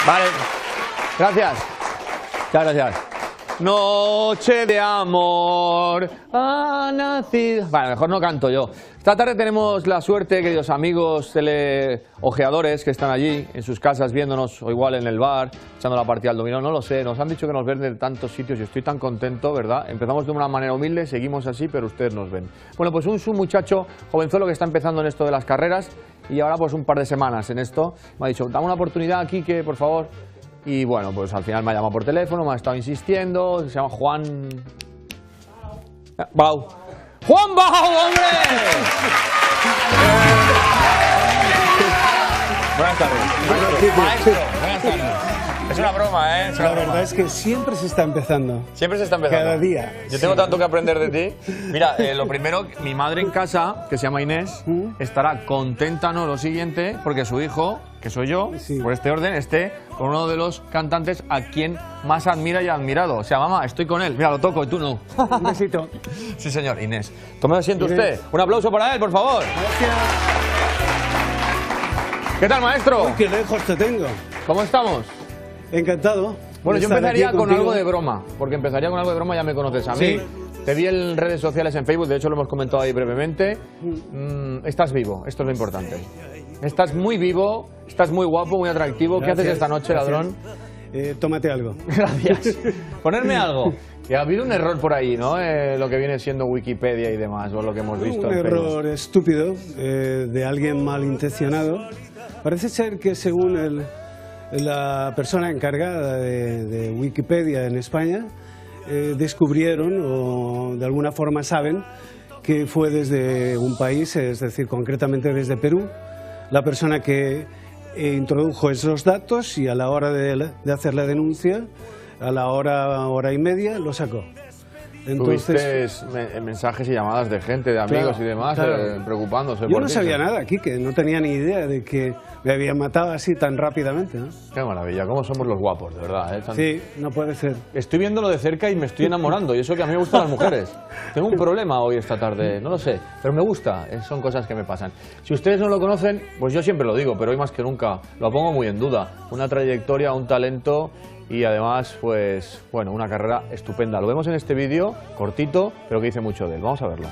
Vale. Gracias. Muchas gracias. Noche de amor ha nacido. Vale, mejor no canto yo. Esta tarde tenemos la suerte, queridos amigos teleojeadores que están allí en sus casas viéndonos, o igual en el bar, echando la partida al dominó, no lo sé. Nos han dicho que nos ven de tantos sitios y estoy tan contento, ¿verdad? Empezamos de una manera humilde, seguimos así, pero ustedes nos ven. Bueno, pues un muchacho jovenzuelo que está empezando en esto de las carreras y ahora pues un par de semanas en esto. Me ha dicho, dame una oportunidad aquí, que por favor. Y bueno, pues al final me ha llamado por teléfono, me ha estado insistiendo, se llama Juan Bau. ¡Juan Bau, hombre! Buenas tardes. Maestro, buenas tardes. Es una broma, ¿eh? La verdad es que siempre se está empezando. Siempre se está empezando. Cada día. Yo tengo tanto que aprender de ti. Mira, lo primero, mi madre en casa, que se llama Inés, estará contenta, ¿no? Lo siguiente, porque su hijo, que soy yo, por este orden, esté con uno de los cantantes a quien más admira y ha admirado. O sea, mamá, estoy con él. Mira, lo toco y tú no. Un besito. Sí, señor. Inés. Tome asiento usted. Un aplauso para él, por favor. Gracias. ¿Qué tal, maestro? Uy, qué lejos te tengo. ¿Cómo estamos? Encantado. Bueno, yo empezaría con algo de broma, porque empezaría con algo de broma, ya me conoces a mí. Sí. Te vi en redes sociales, en Facebook, de hecho lo hemos comentado ahí brevemente. Estás vivo, esto es lo importante. Estás muy vivo, estás muy guapo, muy atractivo. Gracias, ¿Qué haces esta noche, gracias. ladrón? Tómate algo. Gracias. Ponerme algo. Que ha habido un error por ahí, ¿no? Lo que viene siendo Wikipedia y demás, o lo que hemos visto Un en Facebook. error estúpido de alguien malintencionado. Parece ser que según la persona encargada de Wikipedia en España, descubrieron o de alguna forma saben que fue desde un país, es decir, concretamente desde Perú, la persona que introdujo esos datos y a la hora de hacer la denuncia, a la hora y media, lo sacó. Entonces, tuviste mensajes y llamadas de gente, de amigos y demás, preocupándose por ti. Yo no sabía nada aquí, que no tenía ni idea de que me habían matado así tan rápidamente, ¿no? Qué maravilla, cómo somos los guapos, de verdad, ¿eh? Sí, no puede ser. Estoy viéndolo de cerca y me estoy enamorando, y eso que a mí me gustan las mujeres. Tengo un problema hoy esta tarde, no lo sé, pero me gusta, son cosas que me pasan. Si ustedes no lo conocen, pues yo siempre lo digo, pero hoy más que nunca lo pongo muy en duda. Una trayectoria, un talento y además, pues, bueno, una carrera estupenda. Lo vemos en este vídeo, cortito, pero que dice mucho de él. Vamos a verlo.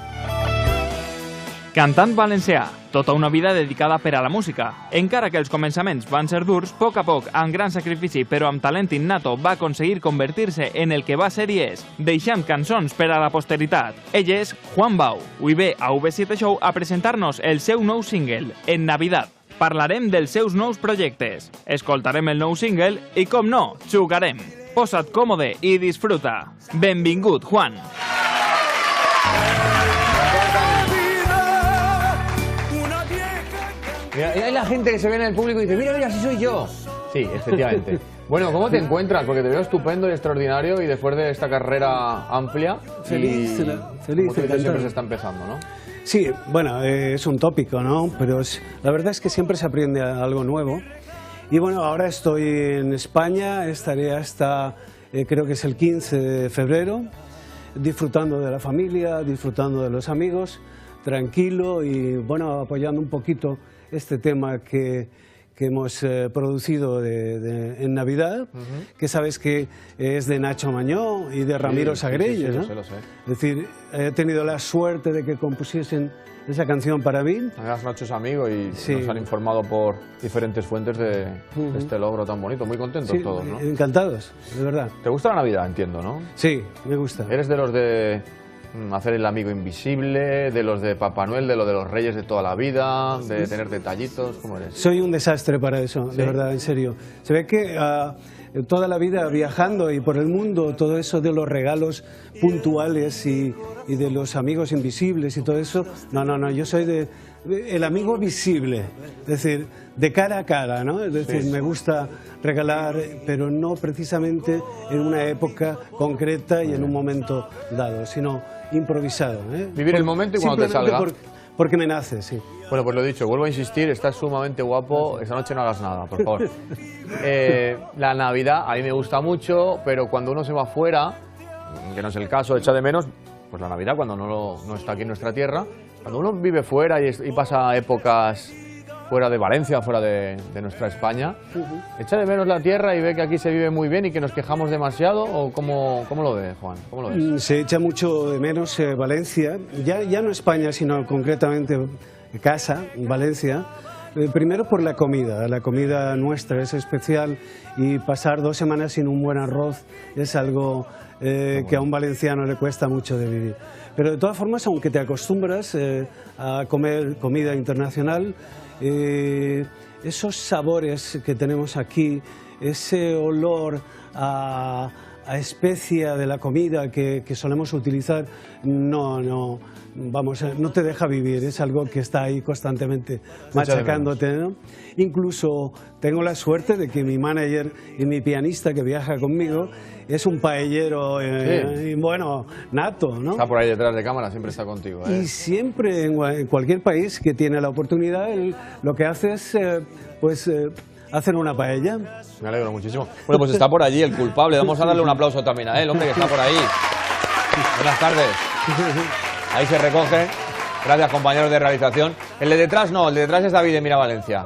Cantant valencià, tota una vida dedicada per a la música. Encara que els començaments van ser durs, a poc, amb gran sacrifici però amb talent innato, va aconseguir convertir-se en el que va ser i és, deixant cançons per a la posteritat. Ell és Juan Bau. Avui ve a V7 Show a presentar-nos el seu nou single, En Navidad. Parlarem dels seus nous projectes, escoltarem el nou single i, com no, jugarem. Posa't còmode i disfruta. Benvingut, Juan. Mira, y hay la gente que se ve en el público y dice, mira, mira, si soy yo. Sí, efectivamente. Bueno, ¿cómo te encuentras? Porque te veo estupendo y extraordinario y después de esta carrera amplia. Feliz, como tú dices, siempre se está empezando, ¿no? Sí, bueno, es un tópico, ¿no? Pero la verdad es que siempre se aprende algo nuevo. Y bueno, ahora estoy en España, estaré hasta, creo que es el 15 de febrero, disfrutando de la familia, disfrutando de los amigos, tranquilo y bueno, apoyando un poquito este tema que hemos producido en Navidad, que sabes que es de Nacho Mañó y de Ramiro Sagrelles, ¿no? Lo sé. Es decir, he tenido la suerte de que compusiesen esa canción para mí. Además, Nacho es amigo y nos han informado por diferentes fuentes de este logro tan bonito. Muy contentos todos, ¿no? Encantados, de verdad. ¿Te gusta la Navidad, entiendo, no? Sí, me gusta. ¿Eres de los de hacer el amigo invisible, de los de Papá Noel, de los reyes de toda la vida, de tener detallitos? ¿Cómo eres? Soy un desastre para eso, de verdad, en serio. Se ve que toda la vida viajando y por el mundo, todo eso de los regalos puntuales y de los amigos invisibles y todo eso, no, yo soy el amigo visible, es decir, de cara a cara, ¿no? Es decir, me gusta regalar, pero no precisamente en una época concreta y en un momento dado, sino improvisado, ¿eh? Vivir el momento y cuando te salga. Porque me nace, sí. Bueno, pues lo dicho, vuelvo a insistir, estás sumamente guapo, esta noche no hagas nada, por favor. La Navidad a mí me gusta mucho, pero cuando uno se va fuera, que no es el caso, echa de menos, pues la Navidad cuando no está aquí en nuestra tierra, cuando uno vive fuera y pasa épocas fuera de Valencia, fuera de nuestra España. ¿Echa de menos la tierra y ve que aquí se vive muy bien y que nos quejamos demasiado? ¿O cómo lo ves, Juan? ¿Cómo lo ves? Se echa mucho de menos Valencia, ya no España, sino concretamente casa, Valencia. Primero por la comida nuestra es especial y pasar 2 semanas sin un buen arroz es algo que a un valenciano le cuesta mucho de vivir. Pero de todas formas, aunque te acostumbras a comer comida internacional, esos sabores que tenemos aquí, ese olor a especia de la comida que solemos utilizar, no te deja vivir, es algo que está ahí constantemente machacándote, ¿no? Incluso tengo la suerte de que mi manager y mi pianista que viaja conmigo es un paellero, bueno, nato, ¿no? Está por ahí detrás de cámara, siempre está contigo, ¿eh? Y siempre en cualquier país que tiene la oportunidad, él lo que hace es, hacer una paella. Me alegro muchísimo. Bueno, pues está por allí el culpable. Vamos a darle un aplauso también a él, hombre, que está por ahí. Buenas tardes. Ahí se recoge. Gracias, compañeros de realización. El de detrás no, el de detrás es David de Mira Valencia.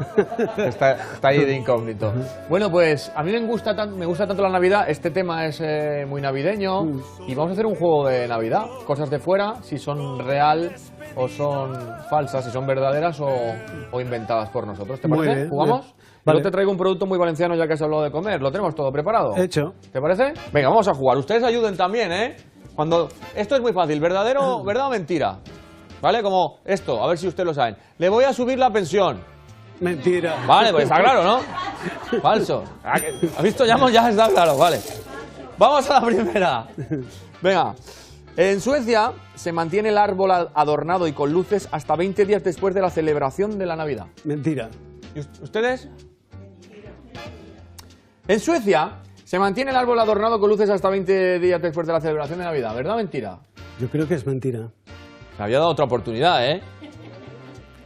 Está ahí de incógnito. Bueno, pues a mí me gusta tanto la Navidad. Este tema es muy navideño. Y vamos a hacer un juego de Navidad. Cosas de fuera, si son real o son falsas, si son verdaderas o inventadas por nosotros. ¿Te parece? Bien, ¿Jugamos? bien. Vale. Yo te traigo un producto muy valenciano ya que has hablado de comer. ¿Lo tenemos todo preparado? Hecho. ¿Te parece? Venga, vamos a jugar. Ustedes ayuden también, ¿eh? Esto es muy fácil. ¿Verdad o mentira? ¿Vale? Como esto, a ver si ustedes lo saben. Le voy a subir la pensión. Mentira. Vale, pues está claro, ¿no? Falso. ¿Has visto? Ya está claro, vale. Vamos a la primera. Venga. En Suecia se mantiene el árbol adornado y con luces hasta 20 días después de la celebración de la Navidad. Mentira. ¿Y ustedes? En Suecia se mantiene el árbol adornado con luces hasta 20 días después de la celebración de Navidad. ¿Verdad o mentira? Yo creo que es mentira. Me había dado otra oportunidad, ¿eh?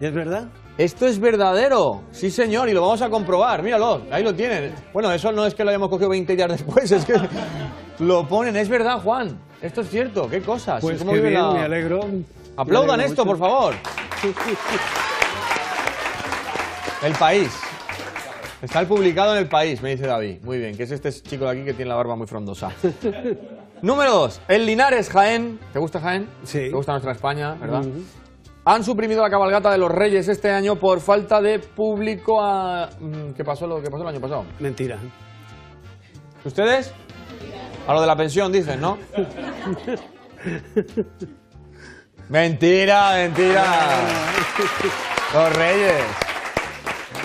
¿Es verdad? Esto es verdadero. Sí, señor, y lo vamos a comprobar. Míralo, ahí lo tienen. Bueno, eso no es que lo hayamos cogido 20 días después, es que lo ponen. Es verdad, Juan. Esto es cierto. ¿Qué cosas? Pues ¿Cómo qué vive bien, me alegro. Aplaudan Me alegro esto, mucho. por favor. El País. Está el publicado en El País, me dice David. Muy bien, que es este chico de aquí que tiene la barba muy frondosa. Número 2. En Linares, Jaén. ¿Te gusta Jaén? Sí. ¿Te gusta nuestra España, verdad? Han suprimido la cabalgata de los Reyes este año por falta de público. ¿Qué pasó el año pasado? Mentira. ¿Ustedes? A lo de la pensión, dicen, ¿no? Mentira, mentira. Los Reyes.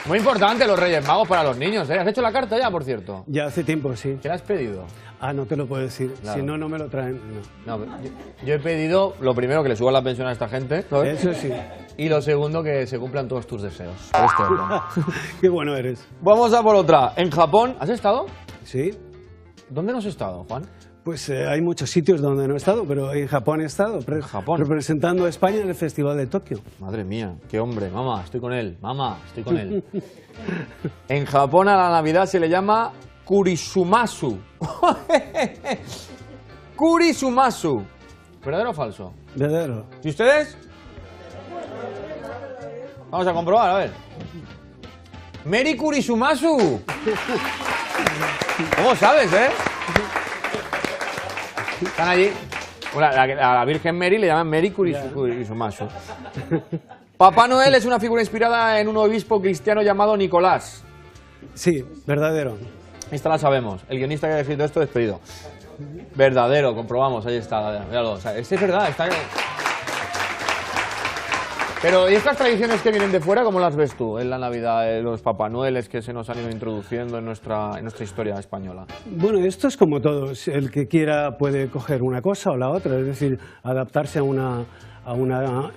Muy importante los Reyes Magos para los niños, ¿eh? ¿Has hecho la carta ya, por cierto? Ya hace tiempo, sí. ¿Qué le has pedido? Ah, no te lo puedo decir. Claro. Si no, no me lo traen. No. No, yo he pedido, lo primero, que le suba la pensión a esta gente, ¿sabes? Eso sí. Y lo segundo, que se cumplan todos tus deseos. Este orden. Qué bueno eres. Vamos a por otra. En Japón, ¿has estado? Sí. ¿Dónde no has estado, Juan? Pues hay muchos sitios donde no he estado, pero en Japón he estado. Japón. Representando a España en el Festival de Tokio. Madre mía, qué hombre. Mamá, estoy con él. Mamá, estoy con él. En Japón a la Navidad se le llama Kurisumasu. Kurisumasu. ¿Verdadero o falso? Verdadero. ¿Y ustedes? Vamos a comprobar, a ver. Meri Kurisumasu. ¿Cómo sabes, eh? Están allí. Bueno, a la Virgen Mary le llaman Meri Kurisumasu. Papá Noel es una figura inspirada en un obispo cristiano llamado Nicolás. Sí, verdadero. Esta la sabemos. El guionista que ha escrito esto, despedido. Verdadero, comprobamos, ahí está. Míralo. O sea, este es verdad, está... Pero, ¿y estas tradiciones que vienen de fuera, cómo las ves tú en la Navidad, los Papá Noeles que se nos han ido introduciendo en nuestra historia española? Bueno, esto es como todo. El que quiera puede coger una cosa o la otra, es decir, adaptarse a una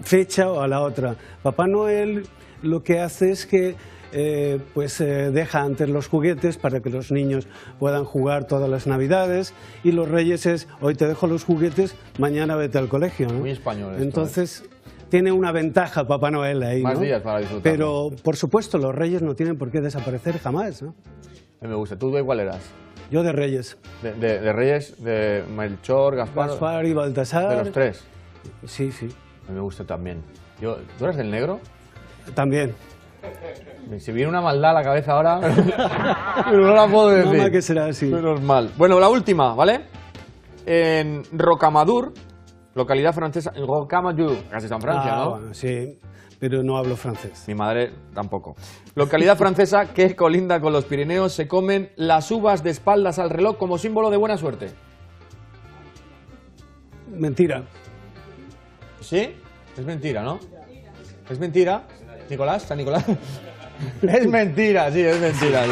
fecha o a la otra. Papá Noel lo que hace es que deja antes los juguetes para que los niños puedan jugar todas las Navidades, y los Reyes es, hoy te dejo los juguetes, mañana vete al colegio, ¿no? Muy español esto, Entonces... Tiene una ventaja Papá Noel ahí, Más ¿no? días para disfrutar. Pero, por supuesto, los Reyes no tienen por qué desaparecer jamás, ¿no? A mí me gusta. ¿Tú de cuál eras? Yo de Reyes. De Reyes, de Melchor, Gaspar... Gaspar y Baltasar. De los tres. Sí, sí. A mí me gusta también. ¿Tú eres del negro? También. Si viene una maldad a la cabeza ahora, pero no la puedo decir. Normal que será así. Menos mal. Bueno, la última, ¿vale? En Rocamadour, localidad francesa. En Rocamadour, casi está en Francia, ¿no? Bueno, sí, pero no hablo francés. Mi madre tampoco. Localidad francesa que colinda con los Pirineos, se comen las uvas de espaldas al reloj como símbolo de buena suerte. Mentira. ¿Sí? Es mentira, ¿no? ¿Es mentira? ¿Nicolás? ¿San Nicolás? Es mentira, sí, es mentira. Sí,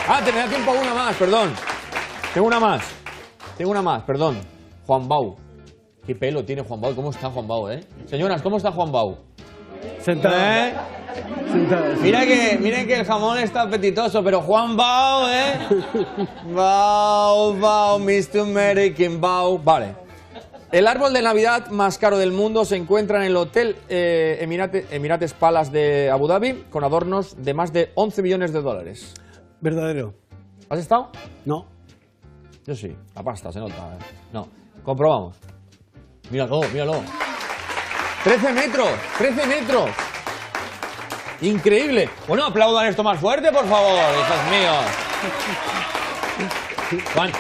ah, te me da tiempo a una más, perdón. Tengo una más, perdón. Juan Bau. ¿Qué pelo tiene Juan Bau? ¿Cómo está Juan Bau, Señoras, ¿cómo está Juan Bau? Sentado. Sentado. Miren que el jamón está apetitoso, pero Juan Bau, Bau, Mr. American Bau. Vale. El árbol de Navidad más caro del mundo se encuentra en el Hotel Emirates Palace de Abu Dhabi, con adornos de más de 11 millones de dólares. ¿Verdadero? ¿Has estado? No. Yo sí. La pasta, se nota. No. Comprobamos. Míralo. 13 metros. Increíble. Bueno, aplaudan esto más fuerte, por favor, hijos míos. Juan,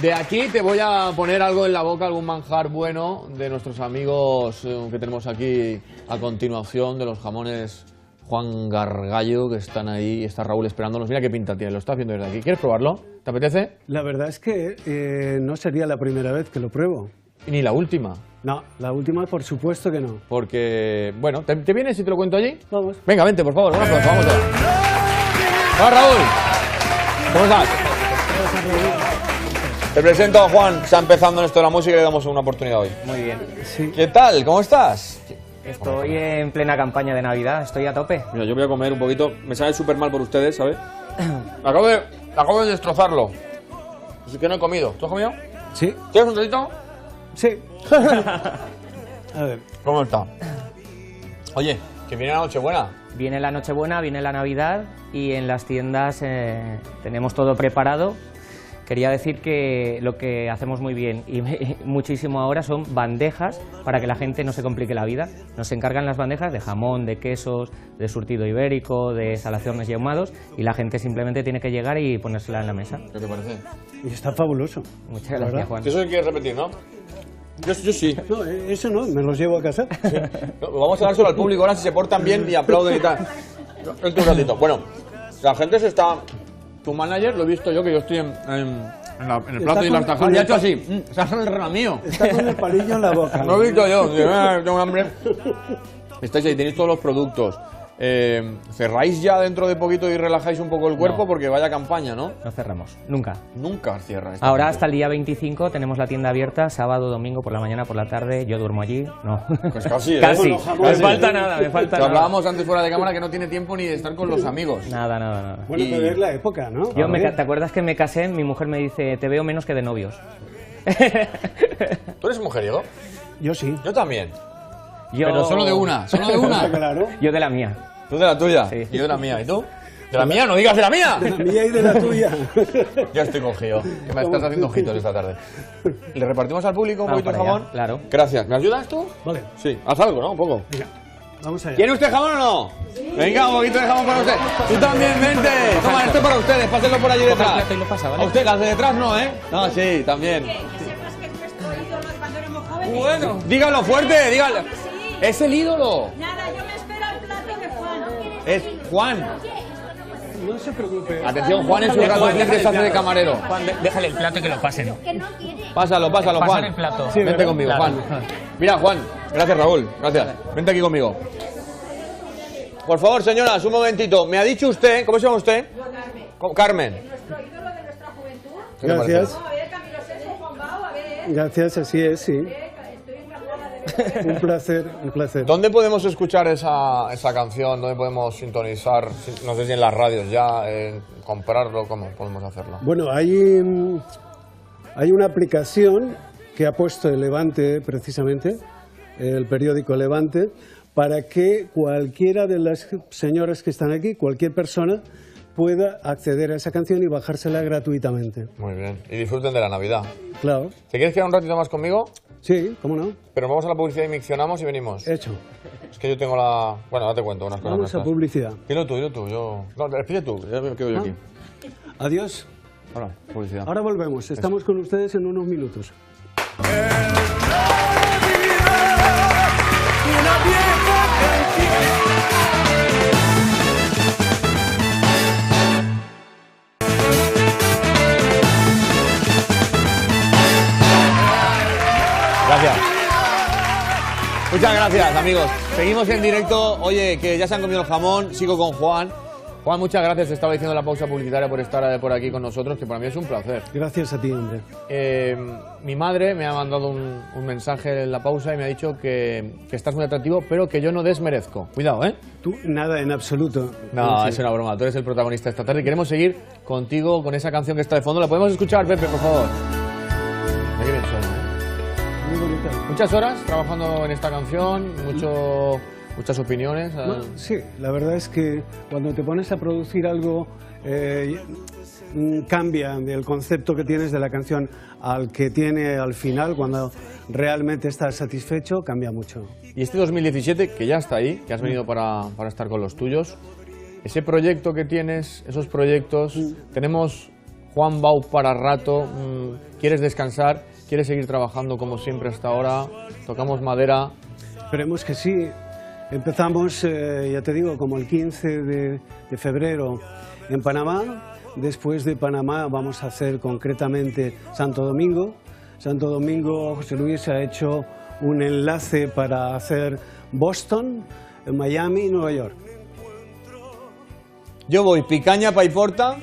de aquí te voy a poner algo en la boca, algún manjar bueno de nuestros amigos que tenemos aquí a continuación, de los jamones Juan Gargallo, que están ahí, está Raúl esperándonos. Mira qué pinta tiene, lo estás viendo desde aquí. ¿Quieres probarlo? ¿Te apetece? La verdad es que no sería la primera vez que lo pruebo. Y ni la última. No, la última por supuesto que no. Porque, bueno, ¿te vienes si te lo cuento allí? Vamos. Venga, vente, por favor, un aplauso, vamos allá. Hola, Raúl. ¿Cómo estás? Te presento a Juan, está empezando en esto de la música y le damos una oportunidad hoy. Muy bien. Sí. ¿Qué tal? ¿Cómo estás? Estoy en plena campaña de Navidad, estoy a tope. Mira, yo voy a comer un poquito, me sabe súper mal por ustedes, ¿sabes? Acabo de destrozarlo. Así que no he comido. ¿Tú has comido? ¿Sí? ¿Quieres un trocito? Sí. A ver. ¿Cómo está? Oye, que viene la Nochebuena. Viene la Nochebuena, viene la Navidad y en las tiendas tenemos todo preparado. Quería decir que lo que hacemos muy bien y muchísimo ahora son bandejas para que la gente no se complique la vida. Nos encargan las bandejas de jamón, de quesos, de surtido ibérico, de salaciones y ahumados y la gente simplemente tiene que llegar y ponérsela en la mesa. ¿Qué te parece? Y está fabuloso. Muchas gracias, Juan. Eso quieres repetir, ¿no? Yo sí. No, eso no, me los llevo a casa. No, vamos a dárselo al público ahora si se portan bien y aplauden y tal. Un ratito. Bueno, la gente se está... Tu manager, lo he visto yo, que yo estoy en el plato y las tajadas. Y ha hecho así. Se hace el ramío. Está con el palillo en la boca. Lo he visto yo. Tengo hambre. Estáis ahí, tenéis todos los productos. ¿Cerráis ya dentro de poquito y relajáis un poco el cuerpo? No. Porque vaya campaña, ¿no? No cerramos, nunca. Nunca cierra esta Ahora gente. hasta el día 25 tenemos la tienda abierta, sábado, domingo, por la mañana, por la tarde, yo duermo allí, no. Pues casi, ¿eh? Casi, Bueno, me casi. falta nada, me falta Lo nada. hablábamos antes fuera de cámara que no tiene tiempo ni de estar con los amigos. Nada. Bueno, pero es la época, ¿no? Yo A ver. ¿te acuerdas que me casé? Mi mujer me dice, te veo menos que de novios. ¿Tú eres mujeriego? Yo sí. Yo también. Yo... Pero solo de una. Claro. Yo de la mía. Tú de la tuya Sí. y yo de la mía. ¿Y tú? ¿De la mía? ¡No digas de la mía! De la mía y de la tuya. Ya estoy cogido. Que me estás haciendo ojitos esta tarde. ¿Le repartimos al público un Vamos poquito de para allá, jamón? claro. Gracias. ¿Me ayudas tú? Vale, Sí. Haz algo, ¿no? Un poco. venga, vamos allá. ¿Quiere usted jamón o no? Venga, un poquito de jamón para usted. Tú también, vente. Toma, esto es para ustedes. Pásenlo por allí Coge el detrás. plato y lo pasa, ¿vale? A usted, las de detrás no, ¿eh? No, sí, también. Que sepas que es nuestro ídolo cuando éramos jóvenes. Bueno. Dígalo fuerte, dígalo. Es el ídolo. Nada, yo me espero al plato de Juan. Es Juan. No se preocupe. Atención, Juan en su rato libre se hace de camarero. Juan, déjale el plato y que lo pasen. Pásalo, Pasar Juan. el plato. Sí, Vente ¿verdad? conmigo, Claro. Juan. Mira, Juan. Gracias, Raúl. Gracias. Vente aquí conmigo. Por favor, señoras, un momentito. Me ha dicho usted, ¿cómo se llama usted? Carmen. Nuestro ídolo de nuestra juventud. ¿Qué le parece? Gracias. A ver, Camilo Sesto, Juan Bau, a ver. Gracias, así es, sí. Estoy encantada de ver. Un placer, un placer. ¿Dónde podemos escuchar esa canción? ¿Dónde podemos sintonizar? No sé si en las radios ya, comprarlo, ¿cómo podemos hacerlo? Bueno, hay una aplicación que ha puesto el Levante, precisamente, el periódico Levante, para que cualquiera de las señoras que están aquí, cualquier persona, pueda acceder a esa canción y bajársela gratuitamente. Muy bien. Y disfruten de la Navidad. Claro. ¿Te quieres quedar un ratito más conmigo? Sí, ¿cómo no? Pero vamos a la publicidad y miccionamos y venimos. Hecho. Es que yo tengo la... Bueno, ahora te cuento unas cosas. Vamos a nuestras. publicidad. Dilo tú. Yo... No, pide tú, ya me quedo yo aquí. Adiós. Ahora, publicidad. Ahora volvemos. Estamos con ustedes en unos minutos. Gracias. Muchas gracias, amigos. Seguimos en directo. Oye, que ya se han comido el jamón. Sigo con Juan. Juan, muchas gracias. Estaba diciendo en la pausa publicitaria por estar por aquí con nosotros, que para mí es un placer. Gracias a ti, hombre. Mi madre me ha mandado un mensaje en la pausa y me ha dicho que estás muy atractivo, pero que yo no desmerezco. Cuidado, ¿eh? Tú, nada en absoluto. No, Sí. es una broma. Tú eres el protagonista esta tarde y queremos seguir contigo con esa canción que está de fondo. ¿La podemos escuchar, Pepe, por favor? Mira qué bien suena, ¿eh? Muy bonita. Muchas horas trabajando en esta canción, muchas opiniones. No, sí, la verdad es que cuando te pones a producir algo cambia el concepto que tienes de la canción al que tiene al final, cuando realmente estás satisfecho, cambia mucho. Y este 2017, que ya está ahí, que has venido para estar con los tuyos, ese proyecto que tienes, esos proyectos, tenemos Juan Bau para rato, ¿quieres descansar? ¿Quieres seguir trabajando como siempre hasta ahora? ¿Tocamos madera? Esperemos que sí. Empezamos, ya te digo, como el 15 de febrero en Panamá. Después de Panamá vamos a hacer concretamente Santo Domingo. Santo Domingo, José Luis ha hecho un enlace para hacer Boston, Miami y Nueva York. Yo voy picaña, paiporta.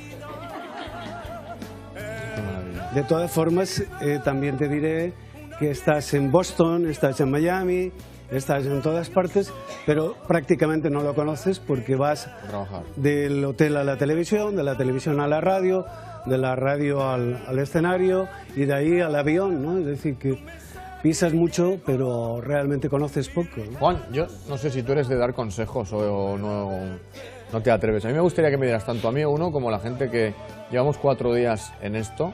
De todas formas, también te diré que estás en Boston, estás en Miami, estás en todas partes, pero prácticamente no lo conoces porque vas A trabajar. del hotel a la televisión, de la televisión a la radio, de la radio al escenario y de ahí al avión, ¿no? Es decir, que pisas mucho, pero realmente conoces poco, ¿no? Juan, yo no sé si tú eres de dar consejos o no te atreves. A mí me gustaría que me dieras tanto a mí uno como a la gente que llevamos 4 días en esto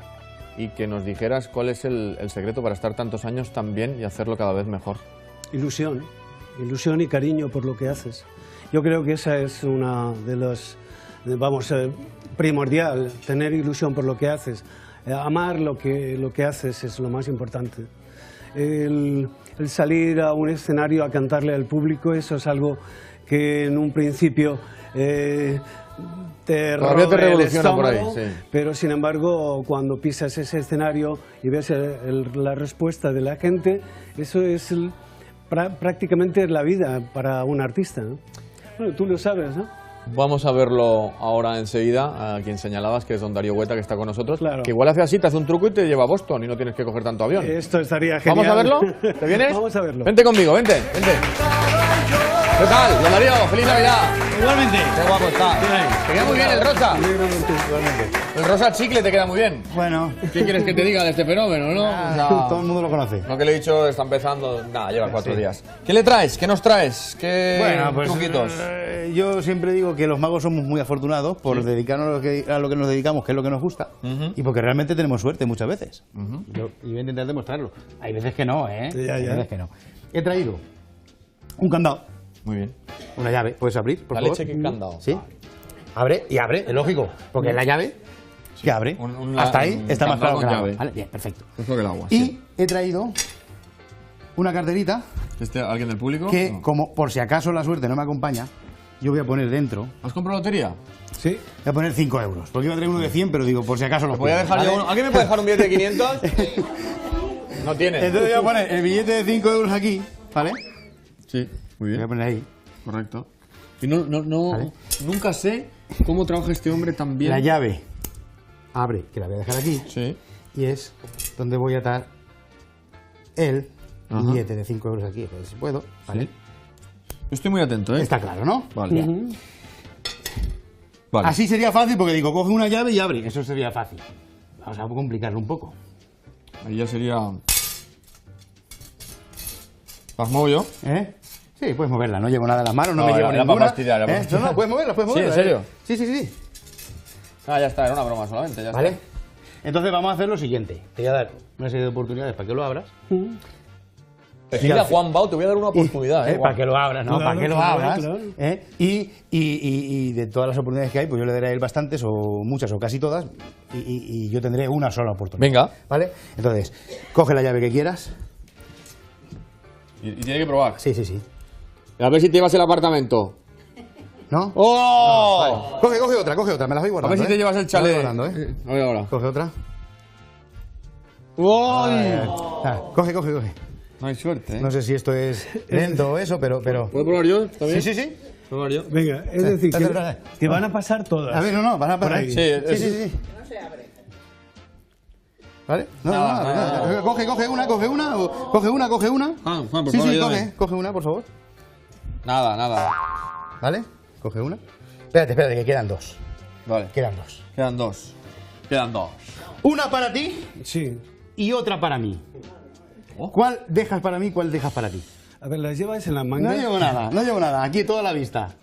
y que nos dijeras cuál es el secreto para estar tantos años tan bien y hacerlo cada vez mejor. Ilusión y cariño por lo que haces. Yo creo que esa es una de las, primordial, tener ilusión por lo que haces. Amar lo que haces es lo más importante. El salir a un escenario a cantarle al público, eso es algo que en un principio te Todavía te rompe el revoluciona por ahí, estómago, sí. pero sin embargo cuando pisas ese escenario y ves la respuesta de la gente, eso es prácticamente la vida para un artista, ¿no? Bueno, tú lo sabes, ¿no? Vamos a verlo ahora enseguida, a quien señalabas, que es don Darío Hueta, que está con nosotros, Claro. que igual hace así, te hace un truco y te lleva a Boston y no tienes que coger tanto avión. Esto estaría genial. ¿Vamos a verlo? ¿Te vienes? Vamos a verlo. Vente conmigo, vente. ¿Qué tal, don Darío? ¡Feliz Navidad! Igualmente. ¡Qué guapo está! Te queda muy bien el rosa. Igualmente. El rosa chicle te queda muy bien. Bueno, ¿Qué quieres que te diga de este fenómeno, no? O sea, todo el mundo lo conoce. lo que le he dicho está empezando. Nada, lleva 4 días. ¿Qué le traes? ¿Qué nos traes? ¿Qué Bueno, pues truquitos? yo siempre digo que los magos somos muy afortunados por dedicarnos a lo que nos dedicamos, que es lo que nos gusta, y porque realmente tenemos suerte muchas veces. Y voy a intentar demostrarlo. Hay veces que no, ¿eh? Ya. Hay veces que no. He traído un candado, Muy bien. una llave. ¿Puedes abrir, por La favor? leche que candado. Sí. Abre y abre, es lógico, porque es la llave que abre. Hasta ahí un está más candado claro que con el agua. llave. Vale, bien, perfecto. Es lo que el agua. Y he traído una carterita ¿Alguien del público? que, No. como por si acaso la suerte no me acompaña, yo voy a poner dentro, ¿Has comprado lotería? Sí. voy a poner 5 euros. Porque iba a traer uno de 100, pero digo, por si acaso lo Voy a dejar yo uno. ¿Alguien me puede dejar un billete de 500? No tiene. Entonces voy a poner el billete de 5 euros aquí, ¿vale? Sí, muy Lo voy a poner ahí. Correcto. Y no, Vale. nunca sé cómo trabaja este hombre tan bien. La llave abre, que la voy a dejar aquí, Sí. y es donde voy a atar el Ajá. billete de 5 euros aquí, a ver si puedo, ¿vale? Sí. Yo estoy muy atento, ¿eh? Está claro, ¿no? Vale. Vale. Así sería fácil porque digo, coge una llave y abre. Eso sería fácil. Vamos a complicarlo un poco. Ahí ya sería... ¿Las muevo yo? ¿Eh? Sí, puedes moverla, no llevo nada en las manos, no No, me llevo era para ninguna. fastidiar, era para No, puedes moverla, puedes Sí, moverla. ¿en serio? Sí. Ah, ya está, era una broma solamente, ya ¿Vale? está. Entonces vamos a hacer lo siguiente. Te voy a dar una serie de oportunidades para que lo abras. Decirle a Juan Bau, te voy a dar una oportunidad, Para que lo abras, ¿no? Claro, Para que lo claro, abras. claro. Y de todas las oportunidades que hay, pues yo le daré a él bastantes o muchas o casi todas y yo tendré una sola oportunidad. Venga. ¿Vale? Entonces, coge la llave que quieras. Y tiene que probar. Sí, sí, sí. A ver si te llevas el apartamento. ¿No? ¡Oh! Coge otra, me las voy A guardando. ver si te llevas el Me las voy chalet. guardando, ¿eh? A ver ahora. Coge otra. ¡Uy! Coge. No hay suerte, ¿eh? No sé si esto es lento o eso, pero... ¿Puedo probar yo? ¿Está bien? Sí. ¿Puedo probar yo? Venga, es decir, espera. que van a pasar todas. A ver, no, van a Por parar. ahí. Sí. ¿Vale? No. Coge una. Coge una. Ah, Juan, por Sí, favor, ayúdame. coge una, por favor. Nada. ¿Vale? Coge una. Espérate, que quedan dos. Vale. Quedan dos. Quedan dos. Una para ti Sí. y otra para mí. ¿Cuál dejas para mí, cuál dejas para ti? A ver, las llevas en la No manga. llevo nada. Aquí toda la vista.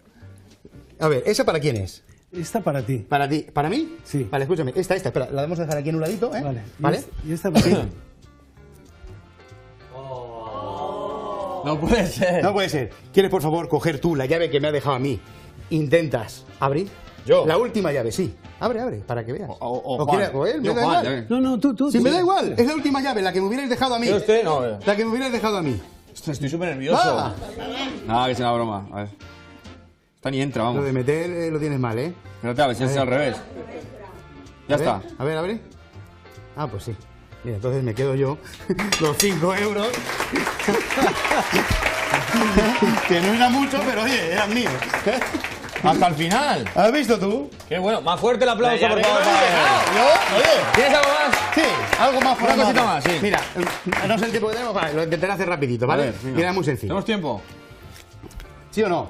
A ver, ¿esa para quién es? Esta para ti. ¿Para ti? ¿Para mí? Sí. Vale, escúchame. Esta, espera, la vamos a dejar aquí en un ladito, ¿eh? Vale. ¿Vale? Y esta para ti. No puede ser. No puede ser. ¿Quieres, por favor, coger tú la llave que me ha dejado a mí? Intentas abrir. ¿Yo? La última llave, sí. Abre, para que veas. O Juan. quieres- o él, me Yo, da Juan, igual. ya ves. No, tú. Sí, me da igual. Es la última llave, la que me hubierais dejado a mí. ¿Pero usted? No, La que me hubierais dejado a mí. estoy súper nervioso. Ah, Nada, que sea una broma. A ver. Esta ni entra, lo vamos. de meter lo tienes mal, ¿eh? Espérate, a ver si es al revés. Ya A ver, está. A ver, abre. Ah, pues sí. Mira, entonces me quedo yo los 5 euros. Que no era mucho, pero oye, eran míos. Hasta el final. ¿Has visto tú? Qué bueno. Más fuerte el aplauso, Ya por me favor. lo he dejado, ¿no? Oye, ¿Tienes algo más? sí, algo más Una cosita formal. más, sí. Mira, no sé el tiempo que tenemos, vale, lo intentaré hacer rapidito, ¿vale? A ver, venga. Mira, es muy sencillo. ¿Tenemos tiempo? ¿Sí o no?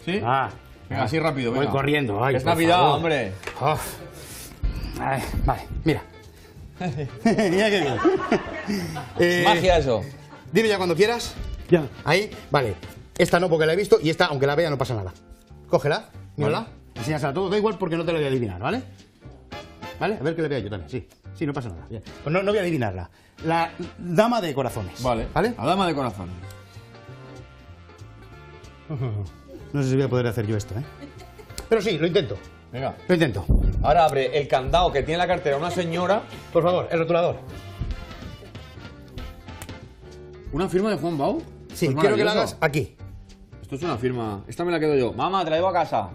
¿Sí? Ah, Venga, así rápido, voy venga. corriendo. Ay, Es por Navidad, favor. hombre. Uf. Ay, vale, mira. Mira qué bien. Magia eso. Dime ya cuando quieras. Ya. Ahí, vale. Esta no porque la he visto y esta, aunque la vea, no pasa nada. Cógela, mírala, enséñasela a todos, da igual porque no te la voy a adivinar, ¿vale? ¿Vale? A ver que le vea yo también, sí. Sí, no pasa nada. Bien. Pues no voy a adivinarla. La dama de corazones. Vale. ¿Vale? La dama de corazón. No sé si voy a poder hacer yo esto, ¿eh? Pero sí, lo intento. Venga. Lo intento. Ahora abre el candado que tiene en la cartera una señora. Por favor, el rotulador. ¿Una firma de Juan Bau? Sí, Pues quiero que la maravilloso. hagas aquí. Esto es una firma. Esta me la quedo yo. Mamá, te la llevo a casa.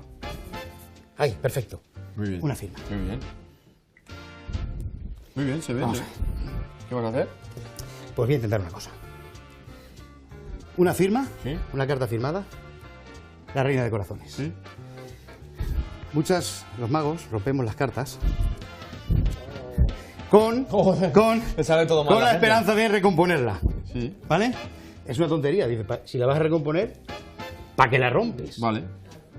Ahí, perfecto. Muy bien. Una firma. Muy bien. Muy bien, se ve. Vamos se a ve. ¿Qué vas a hacer? Pues voy a intentar una cosa. Una firma, Sí. una carta firmada, la reina de corazones. Sí. Los magos, rompemos las cartas con Le sale todo mal la la gente. esperanza de recomponerla. Sí. ¿Vale? Es una tontería. Dice, si la vas a recomponer, ¿para qué la rompes? Vale.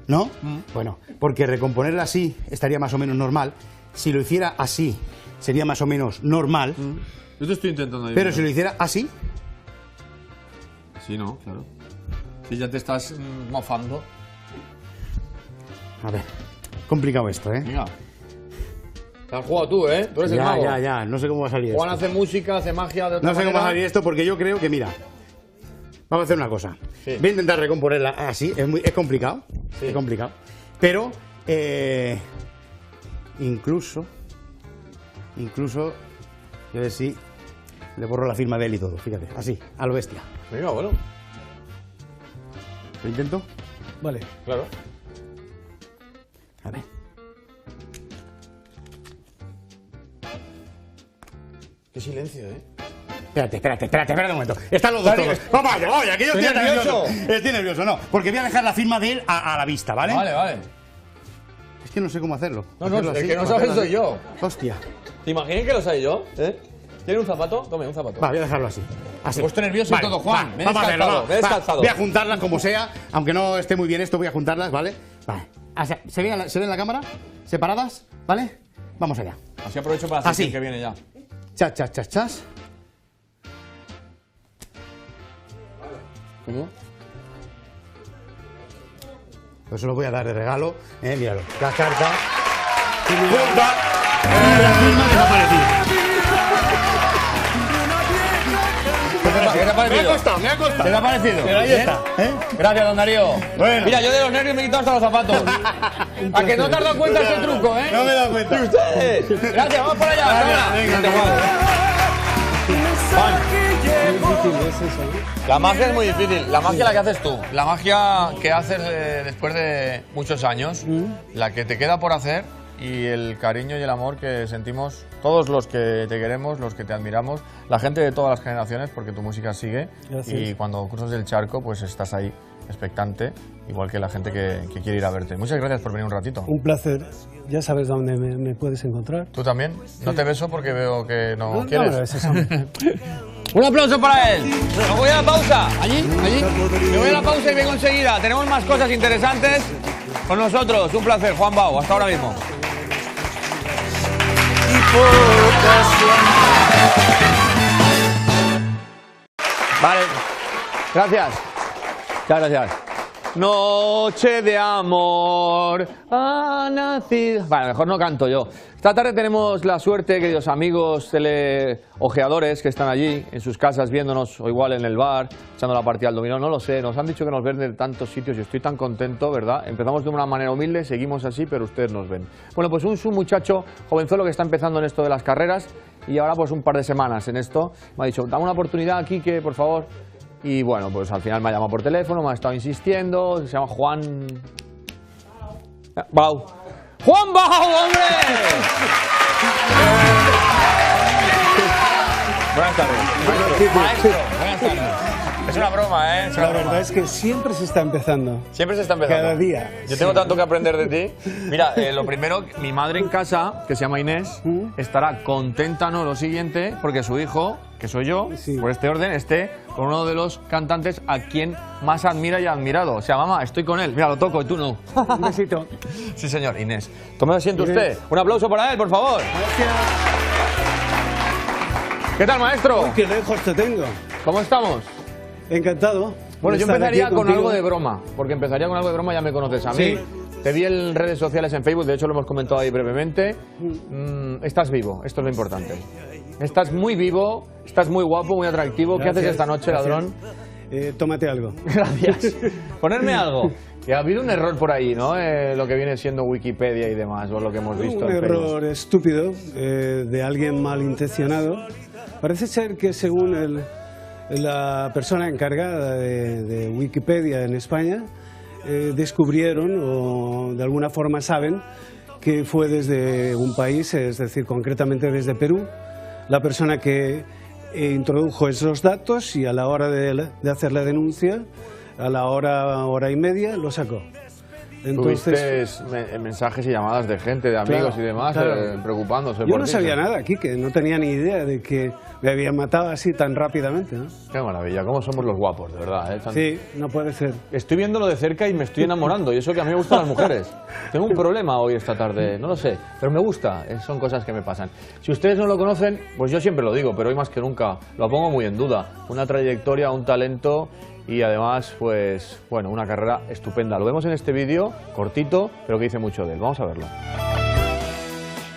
¿No? Bueno, porque recomponerla así estaría más o menos normal. Si lo hiciera así, sería más o menos normal. Yo te estoy intentando adivinar. Pero si lo hiciera así, Sí, no, claro. Si ya te estás mofando. a ver, complicado esto, ¿eh? Venga. Te has jugado tú, ¿eh? Tú eres el mago. Ya, no sé cómo va a salir Juan esto. hace música, hace magia de otra No sé cómo manera. va a salir esto porque yo creo que, mira, vamos a hacer una cosa. Sí. Voy a intentar recomponerla así, es complicado, es complicado. Pero, incluso, yo ver si le borro la firma de él y todo, fíjate, así, a lo bestia. Venga, bueno. ¿Lo intento? Vale. Claro. A ver. Qué silencio, ¿eh? Espérate un momento. Están los dos todos. Vaya, que yo Estoy estoy nervioso. nervioso. Estoy nervioso, no. Porque voy a dejar la firma de él a la vista, ¿vale? Vale. Es que no sé cómo hacerlo. No, Hacerlo el así, que no o sabe hacerlo soy así. yo. Hostia. ¿Te imaginas que lo sé yo? ¿Eh? ¿Tienes un zapato? Tome, un zapato. Va, voy a dejarlo así. Así. Me he puesto nervioso y todo, Juan. Me he vamos a hacerlo, descalzado, me he descalzado. Voy a juntarlas como sea, aunque no esté muy bien esto, voy a juntarlas, ¿vale? Vale. O sea, ¿se ve en la cámara? ¿Separadas? ¿Vale? Vamos allá. Así aprovecho para la Así. sección que viene ya. Chas. ¿Cómo? Pues se lo voy a dar de regalo, míralo. La carta. junta y la firma desaparecida. ¿Qué te ha parecido? Me ha costado, me ha costado. ¿Qué te ha parecido? Pero ahí está. Gracias, don Darío. Bueno. Mira, yo de los nervios me he quitado hasta los zapatos. ¿A que no te has dado cuenta de ese truco, eh? No me he dado cuenta. ¿Y ustedes? Gracias, vamos para allá. hasta Venga, ahora. Juan. Es difícil, es eso, ¿no? La magia es muy difícil. La magia la que haces tú. La magia que haces después de muchos años. La que te queda por hacer y el cariño y el amor que sentimos todos los que te queremos, los que te admiramos, la gente de todas las generaciones, porque tu música sigue. Gracias. Y cuando cruzas el charco, pues estás ahí expectante, igual que la gente que quiere ir a verte. Muchas gracias por venir un ratito. Un placer. Ya sabes dónde me puedes encontrar. ¿Tú también? No te beso porque veo que no No, quieres. no, ese es hombre. Un aplauso para él. Me voy a la pausa. Allí. Me voy a la pausa y vengo enseguida. Tenemos más cosas interesantes con nosotros. Un placer, Juan Bau. Hasta ahora mismo. Vale. Gracias. Muchas gracias. Noche de amor ha nacido. Vale, mejor no canto yo. Esta tarde tenemos la suerte, queridos amigos teleojeadores que están allí en sus casas viéndonos, o igual en el bar, echando la partida al dominó, no lo sé. Nos han dicho que nos ven de tantos sitios y estoy tan contento, ¿verdad? Empezamos de una manera humilde, seguimos así, pero ustedes nos ven. Bueno, pues un muchacho jovenzuelo que está empezando en esto de las carreras y ahora pues un par de semanas en esto. Me ha dicho, dame una oportunidad aquí que, por favor. Y bueno, pues al final me ha llamado por teléfono, me ha estado insistiendo, se llama Juan Bau. ¡Juan Bau, hombre! Buenas tardes. Maestro, buenas tardes. Es una broma, ¿eh? Es una La broma. verdad es que siempre se está empezando. Siempre se está empezando. Cada día. Yo tengo tanto que aprender de ti. Mira, lo primero, mi madre en casa, que se llama Inés, estará contenta, ¿no? Lo siguiente, porque su hijo, que soy yo, Sí. por este orden, esté con uno de los cantantes a quien más admira y ha admirado. O sea, mamá, estoy con él. Mira, lo toco y tú no. Un besito. Sí, señor, Inés. Tome asiento Inés. usted. Un aplauso para él, por favor. ¿Qué tal, maestro? Uy, qué lejos te tengo. ¿Cómo estamos? Encantado. Bueno, de yo estar empezaría aquí con contigo. algo de broma, porque empezaría con algo de broma, ya me conoces a mí. Sí. Te vi en redes sociales, en Facebook, de hecho lo hemos comentado ahí brevemente. Estás vivo, esto es lo importante. Estás muy vivo, estás muy guapo, muy atractivo. ¿Qué haces Gracias, esta noche, gracias. ladrón? Tómate algo. Gracias. Ponerme algo. Que ha habido un error por ahí, ¿no? Lo que viene siendo Wikipedia y demás, o lo que hemos visto Un en Facebook. error estúpido de alguien malintencionado. Parece ser que según la persona encargada de Wikipedia en España, descubrieron o de alguna forma saben que fue desde un país, es decir, concretamente desde Perú, la persona que introdujo esos datos y a la hora de hacer la denuncia, a la hora y media, lo sacó. Tuviste mensajes y llamadas de gente, de amigos Claro, y demás, claro. preocupándose Yo por no ti, sabía ¿no? nada aquí, que no tenía ni idea de que me habían matado así tan rápidamente, ¿no? Qué maravilla, cómo somos los guapos, de verdad. ¿Eh? Sí, no puede ser. Estoy viéndolo de cerca y me estoy enamorando, y eso que a mí me gustan las mujeres. Tengo un problema hoy esta tarde, no lo sé, pero me gusta, son cosas que me pasan. Si ustedes no lo conocen, pues yo siempre lo digo, pero hoy más que nunca lo pongo muy en duda. Una trayectoria, un talento y además, pues, bueno, una carrera estupenda. Lo vemos en este vídeo, cortito, pero que dice mucho de él. Vamos a verlo.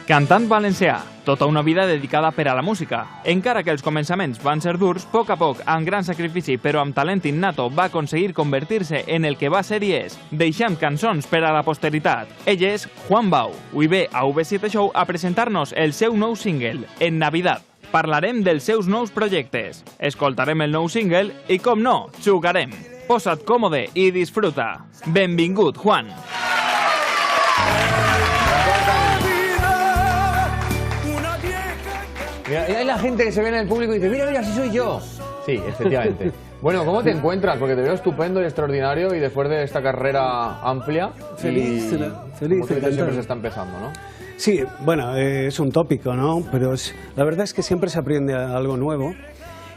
Cantant valencià, tota una vida dedicada per a la música. Encara que els començaments van ser durs, a poc, amb gran sacrifici però amb talent innato, va aconseguir convertir-se en el que va ser i és, deixant cançons per a la posteritat. Ell és Juan Bau. Avui ve a V7 Show a presentar-nos el seu nou single, En Navidad. Parlarem dels seus nous projectes, escoltarem el nou single i, com no, jugarem. Posa't còmode i disfruta. Benvingut, Juan. Mira, y hay la gente que se ve en el público y dice, mira, mira, si soy yo. Sí, efectivamente. Bueno, ¿cómo te encuentras? Porque te veo estupendo y extraordinario y después de esta carrera amplia. Feliz, y, feliz, como tú dices, encantado. siempre se está empezando, ¿no? Sí, bueno, es un tópico, ¿no? Pero la verdad es que siempre se aprende algo nuevo.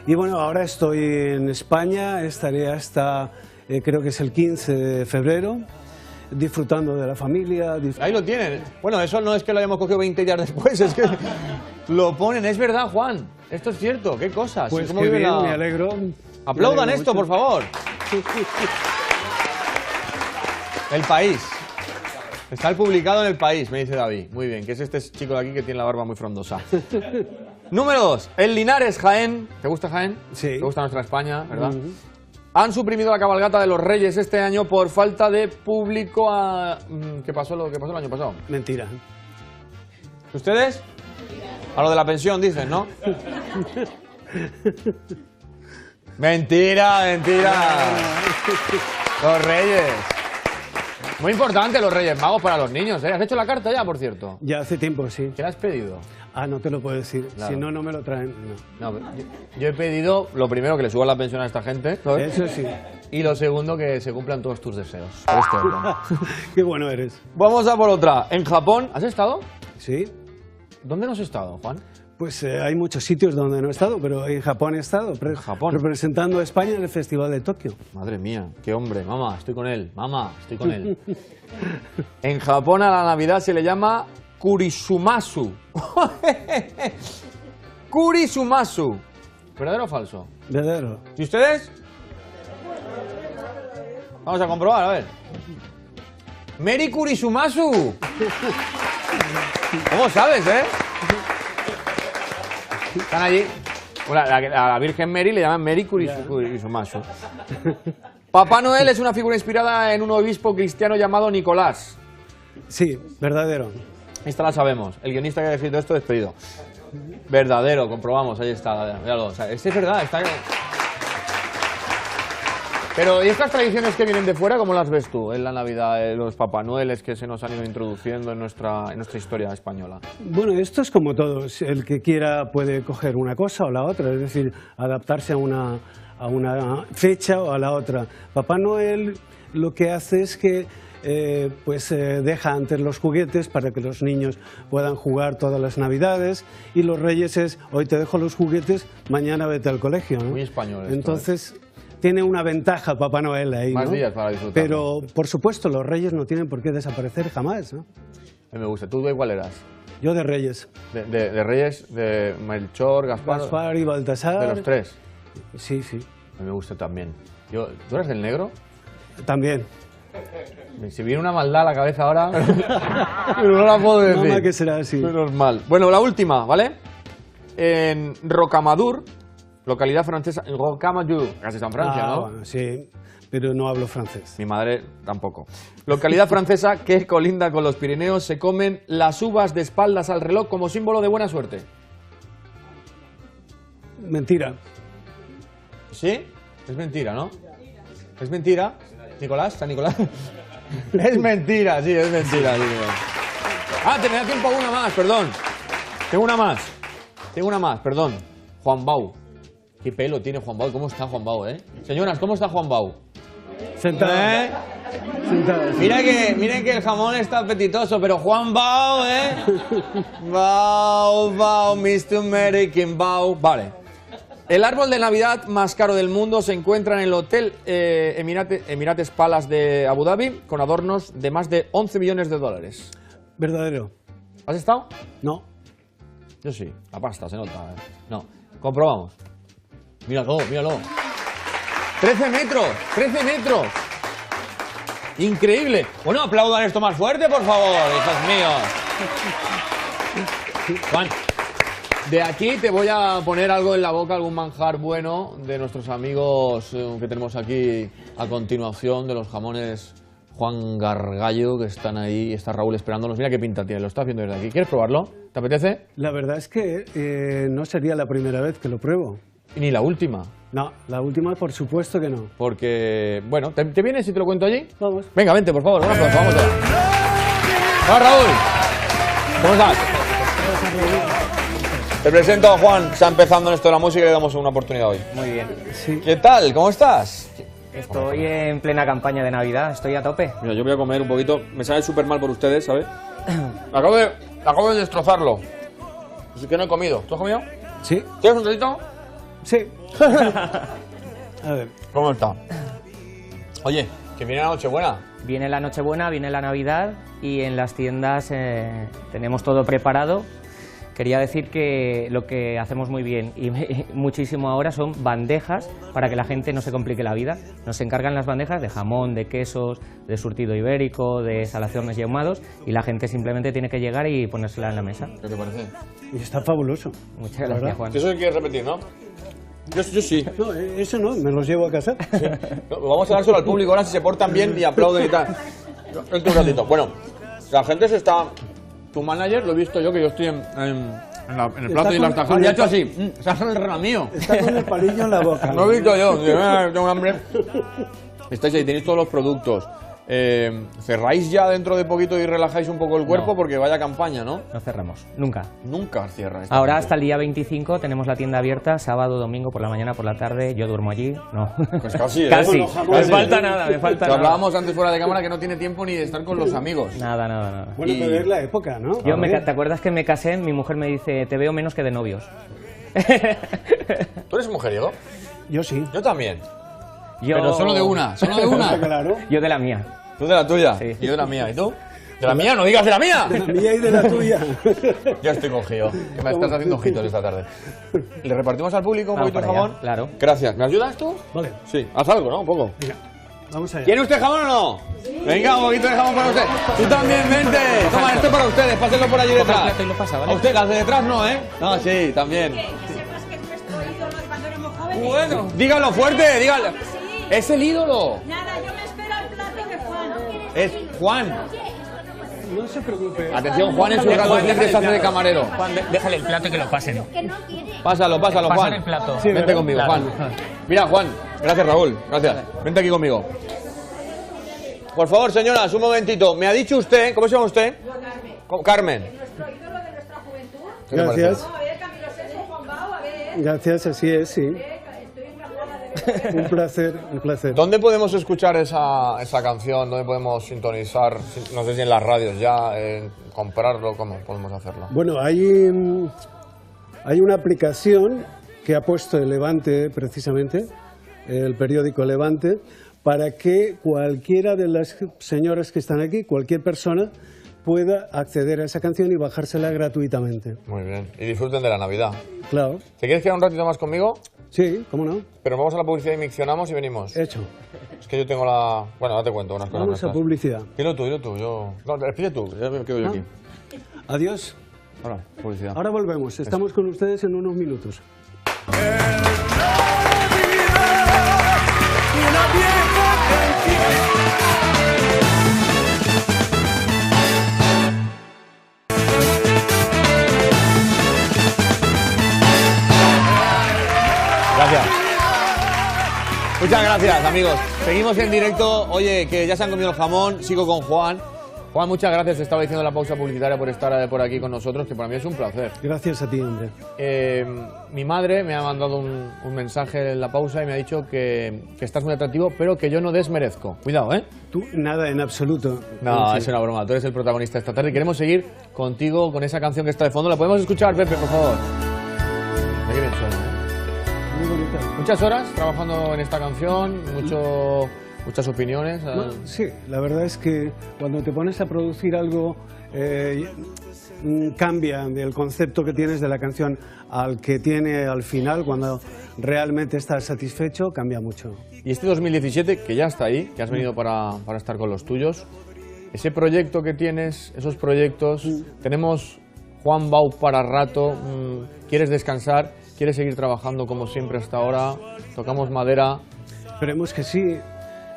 Y bueno, ahora estoy en España, estaré hasta, creo que es el 15 de febrero, disfrutando de la familia. Ahí lo tienen. Bueno, eso no es que lo hayamos cogido 20 días después, es que lo ponen. Es verdad, Juan. Esto es cierto. ¿Qué cosas? Pues ¿Cómo qué vive bien, la- me alegro. Aplaudan Me alegro esto, mucho. por favor. El país. Está el publicado en El País, me dice David. Muy bien, que es este chico de aquí que tiene la barba muy frondosa. Número 2. El Linares, Jaén. ¿Te gusta Jaén? Sí. ¿Te gusta nuestra España, verdad? Han suprimido la cabalgata de los Reyes este año por falta de público. ¿Qué pasó el año pasado? Mentira. ¿Ustedes? A lo de la pensión dicen, ¿no? Mentira, mentira. Los Reyes. Muy importante los Reyes Magos para los niños, ¿eh? ¿Has hecho la carta ya, por cierto? Ya hace tiempo, sí. ¿Qué le has pedido? Ah, no te lo puedo decir. Claro. Si no, no me lo traen. No. No, yo he pedido, lo primero, que le suba la pensión a esta gente, ¿sabes? Eso sí. Y lo segundo, que se cumplan todos tus deseos. Por este orden. Qué bueno eres. Vamos a por otra. En Japón, ¿has estado? Sí. ¿Dónde no has estado, Juan? Pues hay muchos sitios donde no he estado, pero en Japón he estado. Japón. Representando a España en el Festival de Tokio. Madre mía, qué hombre. Mamá, estoy con él. Mamá, estoy con él. En Japón a la Navidad se le llama Kurisumasu. Kurisumasu. ¿Verdadero o falso? Verdadero. ¿Y ustedes? Vamos a comprobar, a ver. Meri Kurisumasu. ¿Cómo sabes, eh? Están allí. Bueno, a la Virgen Mary le llaman Meri Kurisumasu. Papá Noel es una figura inspirada en un obispo cristiano llamado Nicolás. Sí, verdadero. Esta la sabemos. El guionista que ha escrito esto despedido. Verdadero, comprobamos, ahí está. Míralo. O sea, este es verdad, está. Pero, ¿y estas tradiciones que vienen de fuera, cómo las ves tú en la Navidad, los Papá Noeles que se nos han ido introduciendo en nuestra historia española? Bueno, esto es como todo. El que quiera puede coger una cosa o la otra, es decir, adaptarse a una fecha o a la otra. Papá Noel lo que hace es que deja antes los juguetes para que los niños puedan jugar todas las Navidades, y los Reyes es, hoy te dejo los juguetes, mañana vete al colegio, ¿no? Muy español esto, Entonces, tiene una ventaja Papá Noel ahí, Más ¿no? días para disfrutar. Pero, por supuesto, los Reyes no tienen por qué desaparecer jamás, ¿no? A mí me gusta. ¿Tú de cuál eras? Yo de Reyes. De Reyes, de Melchor, Gaspar. Gaspar y Baltasar. De los tres. Sí, sí. A mí me gusta también. ¿Tú eres del negro? También. Si viene una maldad a la cabeza ahora, pero no la puedo decir. Mamá, que será así. Menos mal. Bueno, la última, ¿vale? En Rocamadour, localidad francesa. En Rocamadour, casi está en Francia, ¿no? Bueno, sí, pero no hablo francés. Mi madre tampoco. Localidad francesa que colinda con los Pirineos, se comen las uvas de espaldas al reloj como símbolo de buena suerte. Mentira. ¿Sí? Es mentira, ¿no? ¿Es mentira? ¿Nicolás? ¿Está Nicolás? Es mentira, sí, es mentira. Sí, me da tiempo a una más, perdón. Tengo una más, perdón. Juan Bau. ¿Qué pelo tiene Juan Bau? ¿Cómo está Juan Bau, eh? Señoras, ¿cómo está Juan Bau? Sentado. Sentado. Miren que el jamón está apetitoso, pero Juan Bau, Bau, Mr. American Bau. Vale. El árbol de Navidad más caro del mundo se encuentra en el Hotel Emirates Palace de Abu Dhabi, con adornos de más de 11 millones de dólares. Verdadero. ¿Has estado? No. Yo sí. La pasta, se nota. No. Comprobamos. Míralo, míralo. 13 metros, 13 metros. Increíble. Bueno, aplaudan esto más fuerte, por favor, hijos míos. Juan, de aquí te voy a poner algo en la boca, algún manjar bueno de nuestros amigos que tenemos aquí a continuación, de los jamones Juan Gargallo, que están ahí, está Raúl esperándonos. Mira qué pinta tiene, lo estás viendo desde aquí. ¿Quieres probarlo? ¿Te apetece? La verdad es que no sería la primera vez que lo pruebo. Y ni la última. No, la última por supuesto que no. Porque, bueno, ¿te vienes si te lo cuento allí? Vamos. Venga, vente, por favor, un aplauso, vamos allá. Hola, Raúl. ¿Cómo estás? Te presento a Juan, está empezando en esto de la música y le damos una oportunidad hoy. Muy bien. Sí. ¿Qué tal? ¿Cómo estás? Estoy en plena campaña de Navidad, estoy a tope. Mira, yo voy a comer un poquito, me sale súper mal por ustedes, ¿sabes? Acabo de destrozarlo. Así que no he comido. ¿Tú has comido? ¿Sí? ¿Quieres un ratito? Sí. A ver. ¿Cómo está? Oye, que viene la Nochebuena. Viene la Nochebuena, viene la Navidad y en las tiendas tenemos todo preparado. Quería decir que lo que hacemos muy bien y muchísimo ahora son bandejas para que la gente no se complique la vida. Nos encargan las bandejas de jamón, de quesos, de surtido ibérico, de salaciones y ahumados, y la gente simplemente tiene que llegar y ponérsela en la mesa. ¿Qué te parece? Y está fabuloso. Muchas gracias, Juan. Eso quieres repetir, ¿no? Yo sí. No, eso no, me los llevo a casa. Vamos a dárselo al público ahora si se portan bien y aplauden y tal. Esto un ratito. Bueno, la gente se está... Tu manager, lo he visto yo, que yo estoy en el plato y las tajadas. Y ha hecho así. Se ha el ramío. Está con el palillo en la boca. Lo he visto yo. Tengo hambre. Estáis ahí, tenéis todos los productos. Cerráis ya dentro de poquito y relajáis un poco el cuerpo, No. porque vaya campaña, ¿no? No cerramos, nunca. Nunca cierra. Ahora hasta el día 25 tenemos la tienda abierta, sábado, domingo, por la mañana, por la tarde, yo duermo allí, no. Pues casi, ¿eh? Casi, Con los me jamones. falta nada, me falta Que nada. hablábamos antes fuera de cámara que no tiene tiempo ni de estar con los amigos. Nada. Bueno, pero es la época, ¿no? Yo A ver. ¿te acuerdas que me casé? Mi mujer me dice, te veo menos que de novios. ¿Tú eres mujeriego? Yo sí. Yo también. Yo... Pero solo de una, solo de una. Claro. Yo de la mía. Tú de la tuya Sí. y yo de la mía. ¿Y tú? ¿De la mía? ¡No digas de la mía! De la mía y de la tuya. Ya estoy cogido, que me estás haciendo ojitos esta tarde. ¿Le repartimos al público un Vamos poquito de para allá, jamón? claro. Gracias. ¿Me ayudas tú? Vale, Sí. Haz algo, ¿no? Un poco. venga, vamos allá. ¿Quiere usted jamón o no? Venga, un poquito de jamón para usted. Tú también, vente. Toma, esto para ustedes, pásenlo por allí Coge el detrás. plato y lo pasa, ¿vale? A usted, las de detrás no, ¿eh? No, sí, también. Que sepas que es nuestro ídolo de cuando éramos jóvenes. Dígalo fuerte, dígalo. Es el ídolo. Nada, yo me espero el plato de Juan. Es Juan. No se preocupe. Atención, Juan en su rato libre se hace de camarero. Juan, déjale el plato y que lo pasen. Pásalo, Pasan Juan. el plato. Sí, Vente ¿verdad? conmigo, Claro. Juan. Mira, Juan. Gracias, Raúl. Gracias. Vente aquí conmigo. Por favor, señoras, un momentito. Me ha dicho usted, ¿cómo se llama usted? Carmen. Nuestro ídolo de nuestra juventud. ¿Qué le parece? Gracias. A ver, Camilo Sesto, Juan Bao, a ver. Gracias, así es, sí. Estoy encantada de ver. Un placer, un placer. ¿Dónde podemos escuchar esa canción? ¿Dónde podemos sintonizar? No sé si en las radios ya, comprarlo, ¿cómo podemos hacerlo? Bueno, hay una aplicación que ha puesto el Levante, precisamente, el periódico Levante, para que cualquiera de las señoras que están aquí, cualquier persona, pueda acceder a esa canción y bajársela gratuitamente. Muy bien. Y disfruten de la Navidad. Claro, ¿Te quieres quedar un ratito más conmigo? sí, ¿cómo no? Pero vamos a la publicidad y miccionamos y venimos. Hecho. Es que yo tengo la... Bueno, ahora te cuento unas cosas. Vamos a nuestras. publicidad. Dilo tú. Yo... No, pide tú, ya me quedo yo aquí. Adiós. Ahora, publicidad. Ahora volvemos. Estamos con ustedes en unos minutos. Gracias. Muchas gracias, amigos. Seguimos en directo. Oye, que ya se han comido el jamón. Sigo con Juan. Juan, muchas gracias. Estaba diciendo en la pausa publicitaria por estar por aquí con nosotros, que para mí es un placer. Gracias a ti, hombre. Mi madre me ha mandado un mensaje en la pausa y me ha dicho que estás muy atractivo, pero que yo no desmerezco. Cuidado, ¿eh? Tú, nada en absoluto. No, Sí. es una broma. Tú eres el protagonista esta tarde y queremos seguir contigo con esa canción que está de fondo. ¿La podemos escuchar, Pepe, por favor? Mira qué bien suena, ¿eh? Muy bonita. Muchas horas trabajando en esta canción, muchas opiniones. No, sí, la verdad es que cuando te pones a producir algo cambia del concepto que tienes de la canción al que tiene al final, cuando realmente estás satisfecho, cambia mucho. Y este 2017, que ya está ahí, que has venido para estar con los tuyos, ese proyecto que tienes, esos proyectos, tenemos Juan Bau para rato, ¿quieres descansar? ¿Quieres seguir trabajando como siempre hasta ahora? ¿Tocamos madera? Esperemos que sí.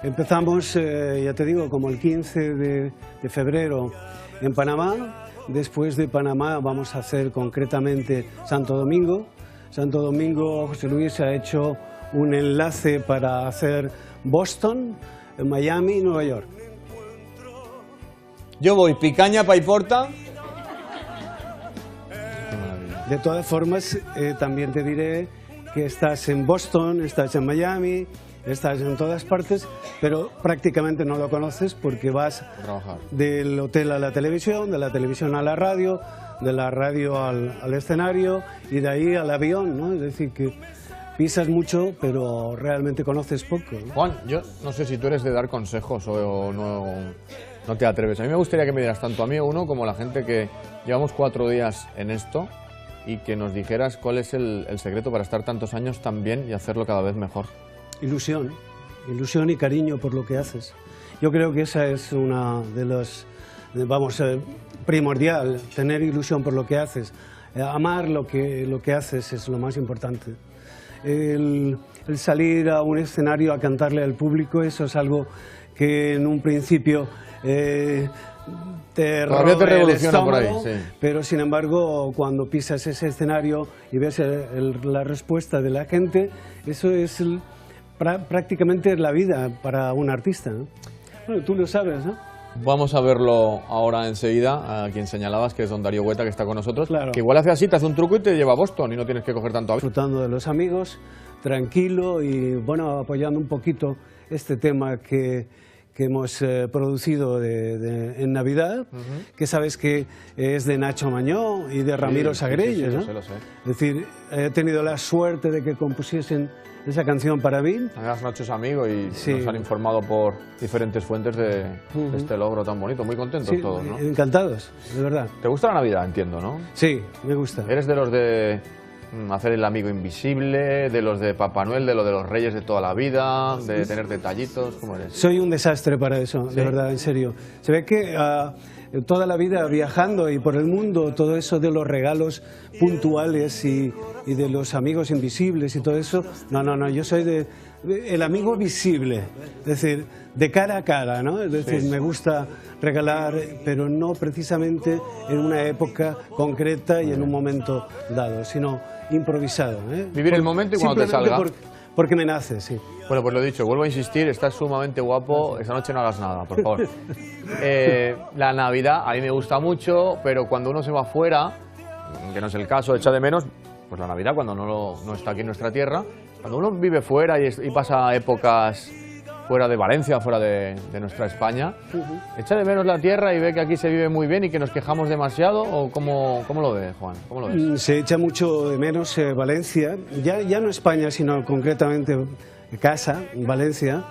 Empezamos, ya te digo, como el 15 de febrero en Panamá. Después de Panamá vamos a hacer concretamente Santo Domingo. Santo Domingo, José Luis ha hecho un enlace para hacer Boston, Miami y Nueva York. Yo voy picaña, paiporta. De todas formas, también te diré que estás en Boston, estás en Miami, estás en todas partes, pero prácticamente no lo conoces porque vas Trabajar. del hotel a la televisión, de la televisión a la radio, de la radio al escenario y de ahí al avión, ¿no? Es decir, que pisas mucho, pero realmente conoces poco, ¿no? Juan, yo no sé si tú eres de dar consejos o no te atreves. A mí me gustaría que me dieras tanto a mí uno como a la gente que llevamos 4 días en esto y que nos dijeras cuál es el secreto para estar tantos años tan bien y hacerlo cada vez mejor. Ilusión y cariño por lo que haces. Yo creo que esa es una de las, primordial, tener ilusión por lo que haces. Amar lo que haces es lo más importante. El salir a un escenario a cantarle al público, eso es algo que en un principio te Todavía te rompe el revoluciona por ahí, estómago, sí. pero sin embargo cuando pisas ese escenario y ves la respuesta de la gente, eso es prácticamente la vida para un artista, ¿no? Bueno, tú lo sabes, ¿no? Vamos a verlo ahora enseguida, a quien señalabas, que es don Darío Hueta, que está con nosotros, Claro. que igual hace así, te hace un truco y te lleva a Boston y no tienes que coger tanto avión. Disfrutando de los amigos, tranquilo y bueno, apoyando un poquito este tema que hemos producido en Navidad, que sabes que es de Nacho Mañó y de Ramiro Sagrelles, ¿no? Lo sé. Es decir, he tenido la suerte de que compusiesen esa canción para mí. Además, Nacho es amigo y Sí. nos han informado por diferentes fuentes de este logro tan bonito. Muy contentos Sí, todos, ¿no? encantados, de verdad. ¿Te gusta la Navidad, entiendo, no? Sí, me gusta. ¿Eres de los de hacer el amigo invisible, de los de Papá Noel, de los Reyes de toda la vida, de tener detallitos? ¿Cómo eres? Soy un desastre para eso, de verdad, en serio. Se ve que toda la vida viajando y por el mundo, todo eso de los regalos puntuales y de los amigos invisibles y todo eso, no, yo soy el amigo visible, es decir, de cara a cara, ¿no? Es decir, me gusta regalar, pero no precisamente en una época concreta y en un momento dado, sino improvisado, ¿eh? Vivir el momento y cuando te Simplemente salga. porque me nace, sí. Bueno, pues lo dicho, vuelvo a insistir, estás sumamente guapo, esta noche no hagas nada, por favor. La Navidad a mí me gusta mucho, pero cuando uno se va fuera, que no es el caso, echa de menos, pues la Navidad cuando no está aquí en nuestra tierra, cuando uno vive fuera y pasa épocas fuera de Valencia, fuera de nuestra España, echa de menos la tierra y ve que aquí se vive muy bien y que nos quejamos demasiado, ¿o cómo lo ves, Juan? ¿Cómo lo ves? Se echa mucho de menos Valencia, ya no España, sino concretamente casa, Valencia.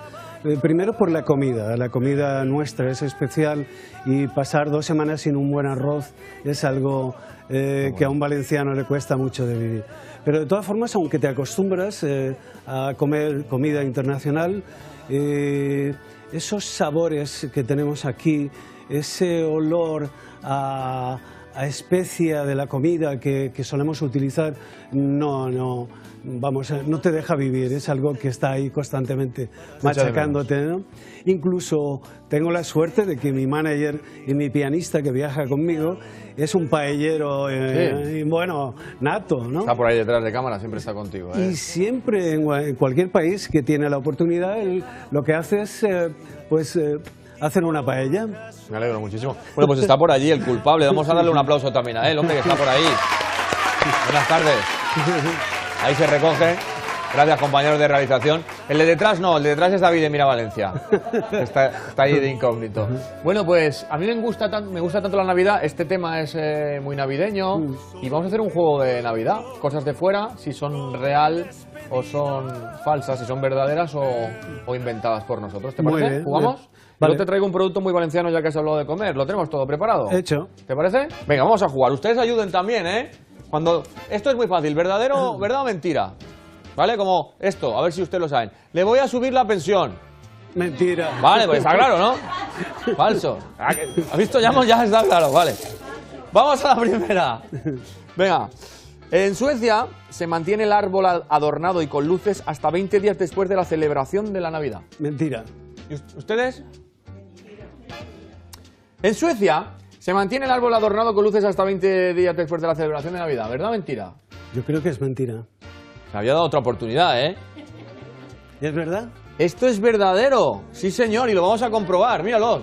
Primero por la comida nuestra es especial y pasar 2 semanas sin un buen arroz es algo que a un valenciano le cuesta mucho de vivir. Pero de todas formas, aunque te acostumbras a comer comida internacional, esos sabores que tenemos aquí, ese olor a especia de la comida que solemos utilizar, no te deja vivir, es algo que está ahí constantemente machacándote, ¿no? Incluso tengo la suerte de que mi manager y mi pianista que viaja conmigo es un paellero, Sí. bueno, nato, ¿no? Está por ahí detrás de cámara, siempre está contigo, ¿eh? Y siempre en cualquier país que tiene la oportunidad, él lo que hace es hacer una paella. Me alegro muchísimo. Bueno, pues está por allí el culpable. Vamos a darle un aplauso también a él, hombre, que está por ahí. Buenas tardes. Ahí se recoge. Gracias, compañeros de realización. El de detrás no, el de detrás es David de Mira Valencia. Está ahí de incógnito. Bueno, pues a mí me gusta tanto la Navidad. Este tema es muy navideño. Y vamos a hacer un juego de Navidad. Cosas de fuera, si son real o son falsas, si son verdaderas o inventadas por nosotros. ¿Te Muy parece? bien, ¿Jugamos? bien. Vale. Yo te traigo un producto muy valenciano ya que has hablado de comer. Lo tenemos todo preparado. Hecho. ¿Te parece? Venga, vamos a jugar. Ustedes ayuden también, ¿eh? Esto es muy fácil. ¿Verdad o mentira? ¿Vale? Como esto, a ver si ustedes lo saben. Le voy a subir la pensión. Mentira. Vale, pues está claro, ¿no? Falso. ¿Has visto? Ya está claro, vale. Vamos a la primera. Venga. En Suecia se mantiene el árbol adornado y con luces hasta 20 días después de la celebración de la Navidad. Mentira. ¿Y ustedes? En Suecia se mantiene el árbol adornado con luces hasta 20 días después de la celebración de Navidad. ¿Verdad o mentira? Yo creo que es mentira. Me había dado otra oportunidad, ¿eh? ¿Es verdad? Esto es verdadero. Sí, señor, y lo vamos a comprobar. Míralo.